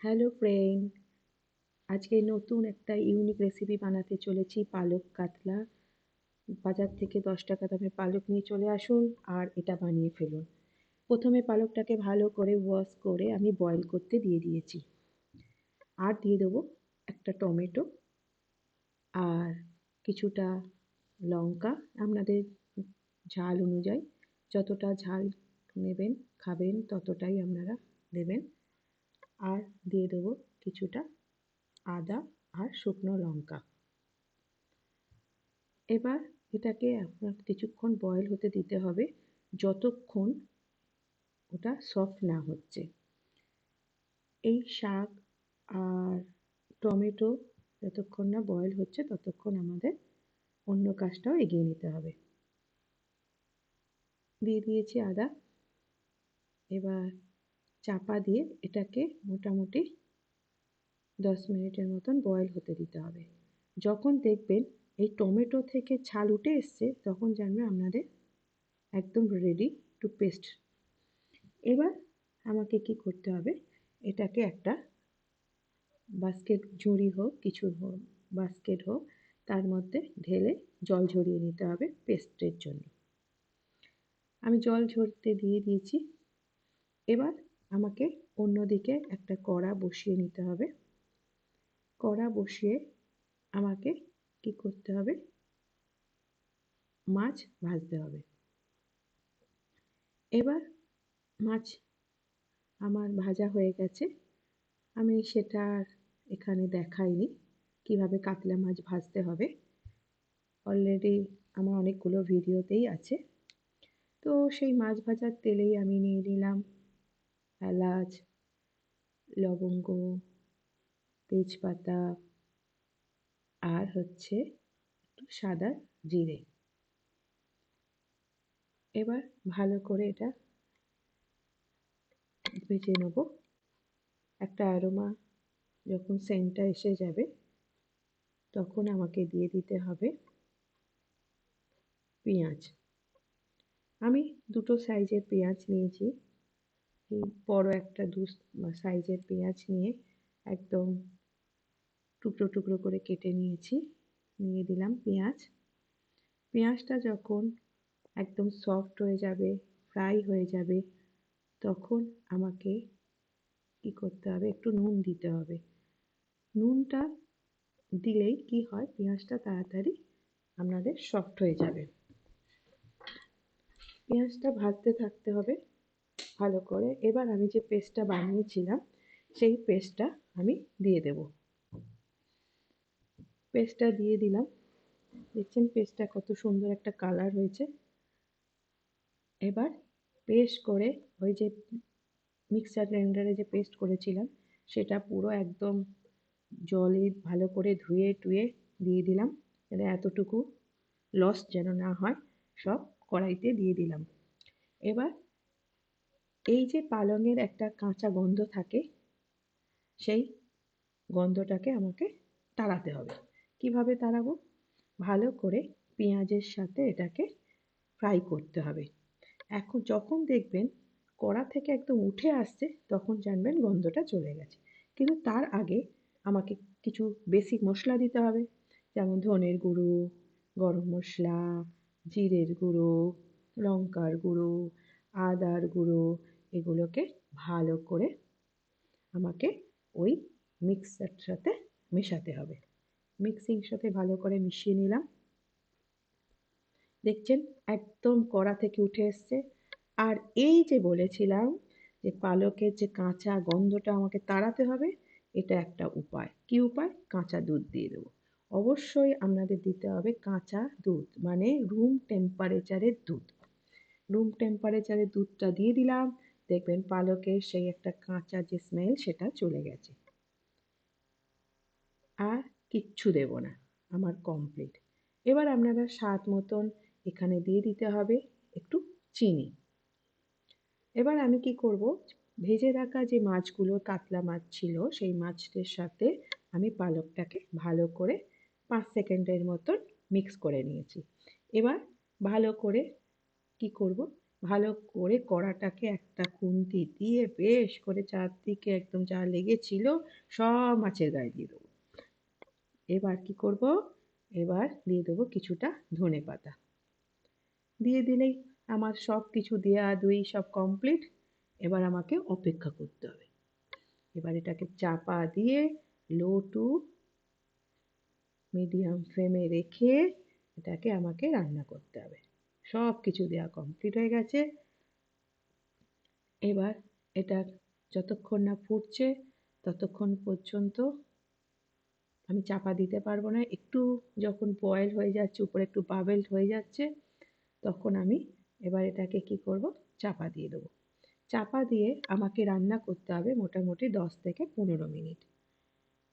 Hello friend, আজকে নতুন একটা ইউনিক রেসিপি বানাতে চলেছি পালক কাতলা। বাজার থেকে 10 টাকা দামের পালক নিয়ে চলে আসুন আর এটা বানিয়ে ফেলুন। প্রথমে পালকটাকে ভালো করে ওয়াশ করে আমি বয়েল করতে দিয়ে দিয়েছি। আর দিয়ে দেবো একটা টমেটো আর কিছুটা লঙ্কা, আপনাদের ঝাল অনুযায়ী যতটা ঝাল নেবেন খাবেন ততটাই আপনারা দেবেন। আর দিয়ে দেবো কিছুটা আদা আর শুকনো লঙ্কা। এবার এটাকে আপনার কিছুক্ষণ বয়েল হতে দিতে হবে, যতক্ষণ ওটা সফট না হচ্ছে। এই শাক আর টমেটো যতক্ষণ না বয়েল হচ্ছে ততক্ষণ আমাদের অন্য কাজটাও এগিয়ে নিতে হবে। দিয়ে দিয়েছি আদা। এবার চাপা দিয়ে এটাকে মোটামুটি 10 মিনিটের মতন বয়েল হতে দিতে হবে। যখন দেখবেন এই টমেটো থেকে ছাল উঠে এসছে তখন জানবেন আপনাদের একদম রেডি টু পেস্ট। এবার আমাকে কি করতে হবে, এটাকে একটা বাস্কেট, ঝুড়ি হোক কিছু হোক, বাস্কেট হোক, তার মধ্যে ঢেলে জল ঝরিয়ে নিতে হবে পেস্টের জন্য। আমি জল ঝরতে দিয়ে দিয়েছি। এবার আমাকে অন্যদিকে একটা কড়া বসিয়ে নিতে হবে। কড়া বসিয়ে আমাকে কি করতে হবে, মাছ ভাজতে হবে। এবার মাছ আমার ভাজা হয়ে গেছে। আমি সেটা আর এখানে দেখাইনি কিভাবে কাতলা মাছ ভাজতে হবে, অলরেডি আমার অনেকগুলো ভিডিওতেই আছে। তো সেই মাছ ভাজার তেলেই আমি নিয়ে নিলাম এলাচ, লবঙ্গ, তেজপাতা আর হচ্ছে একটু সাদা জিরে। এবার ভালো করে এটা ভেজে নেব। একটা অ্যারোমা যখন সেন্টটা এসে যাবে তখন আমাকে দিয়ে দিতে হবে পেঁয়াজ। আমি দুটো সাইজের পেঁয়াজ নিয়েছি। বড় একটা সাইজের পেঁয়াজ নিয়ে একদম টুকরো টুকরো করে কেটে নিয়েছি। নিয়ে দিলাম পেঁয়াজ। পেঁয়াজটা যখন একদম সফট হয়ে যাবে, ফ্রাই হয়ে যাবে, তখন আমাকে কি করতে হবে, একটু নুন দিতে হবে। নুনটা দিলেই কি হয়, পেঁয়াজটা তাড়াতাড়ি আপনাদের সফট হয়ে যাবে। পেঁয়াজটা ভাজতে থাকতে হবে ভালো করে। এবার আমি যে পেস্টটা বানিয়েছিলাম সেই পেস্টটা আমি দিয়ে দেব। পেস্টটা দিয়ে দিলাম। দেখছেন পেস্টটা কত সুন্দর একটা কালার হয়েছে। এবার পেস্ট করে ওই যে মিক্সার গ্রাইন্ডারে যে পেস্ট করেছিলাম সেটা পুরো একদম জলে ভালো করে ধুয়ে টুয়ে দিয়ে দিলাম। এতটুকু লস যেন না হয়, সব কড়াইতে দিয়ে দিলাম। এবার এই যে পালঙের একটা কাঁচা গন্ধ থাকে, সেই গন্ধটাকে আমাকে তাড়াতে হবে। কিভাবে তাড়াবো, ভালো করে পেঁয়াজের সাথে এটাকে ফ্রাই করতে হবে। এখন যখন দেখবেন কড়া থেকে একদম উঠে আসছে তখন জানবেন গন্ধটা চলে গেছে। কিন্তু তার আগে আমাকে কিছু বেসিক মশলা দিতে হবে, যেমন ধনের গুঁড়ো, গরম মশলা, জিরের গুঁড়ো, লঙ্কার গুঁড়ো, আদার গুঁড়ো। এগুলোকে ভালো করে আমাকে ওই মিক্সার সাথে মেশাতে হবে। মিক্সির সাথে ভালো করে মিশিয়ে নিলাম। দেখছেন একদম কড়া থেকে উঠে এসছে। আর এই যে বলেছিলাম যে পালকের যে কাঁচা গন্ধটা আমাকে তাড়াতে হবে, এটা একটা উপায়। কি উপায়, কাঁচা দুধ দিয়ে দেবো। অবশ্যই আপনাদের দিতে হবে কাঁচা দুধ, মানে রুম টেম্পারেচারের দুধ। রুম টেম্পারেচারের দুধটা দিয়ে দিলাম, দেখবেন পালকের সেই একটা কাঁচা যে স্মেল সেটা চলে গেছে। আর কিচ্ছু দেব না, আমার কমপ্লিট। এবার আপনারা স্বাদ মতন এখানে দিয়ে দিতে হবে একটু চিনি। এবার আমি কি করব, ভেজে রাখা যে মাছগুলো কাতলা মাছ ছিল সেই মাছের সাথে আমি পালকটাকে ভালো করে 5 সেকেন্ডের মতন মিক্স করে নিয়েছি। এবার ভালো করে কি করব, ভালো করে কড়াটাকে একটা খুন্তি দিয়ে বেশ করে চারদিকে একদম যা লেগেছিল সব মাছের গায়ে দিয়ে দেবো। এবার কি করব, এবার দিয়ে দেবো কিছুটা ধনেপাতা। দিয়ে দিলেই আমার সব কিছু দেয়া দুই সব কমপ্লিট। এবার আমাকে অপেক্ষা করতে হবে। এবার এটাকে চাপা দিয়ে লো টু মিডিয়াম ফ্লেমে রেখে এটাকে আমাকে রান্না করতে হবে। সব কিছু দেওয়া কমপ্লিট হয়ে গেছে। এবার এটা যতক্ষণ না ফুটছে ততক্ষণ পর্যন্ত আমি চাপা দিতে পারবো না। একটু যখন বয়েল হয়ে যাচ্ছে, উপরে একটু বাবেল হয়ে যাচ্ছে, তখন আমি এবার এটাকে কি করব, চাপা দিয়ে দেবো। চাপা দিয়ে আমাকে রান্না করতে হবে মোটামুটি 10 থেকে 15 মিনিট।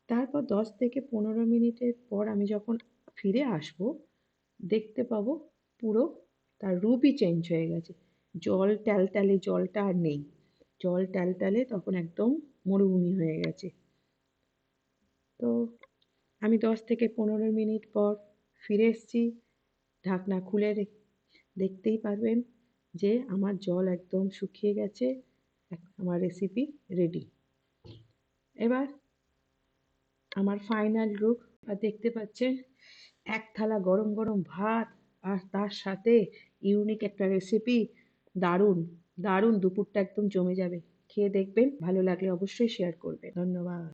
তারপর 10 থেকে 15 মিনিটের পর আমি যখন ফিরে আসব, দেখতে পাবো পুরো তার রূপই চেঞ্জ হয়ে গেছে। জল ট্যালট্যালে জলটা আর নেই। জল ট্যালট্যালে তখন একদম মরুভূমি হয়ে গেছে। তো আমি 10 থেকে 15 মিনিট পর ফিরে এসেছি। ঢাকনা খুলে দেখতেই পারবেন যে আমার জল একদম শুকিয়ে গেছে। আমার রেসিপি রেডি। এবার আমার ফাইনাল লুক দেখতে পাচ্ছেন, এক থালা গরম গরম ভাত আর তার সাথে ইউনিক একটা রেসিপি। দারুণ দারুণ, দুপুরটা একদম জমে যাবে। খেয়ে দেখবেন, ভালো লাগলে অবশ্যই শেয়ার করবেন। ধন্যবাদ।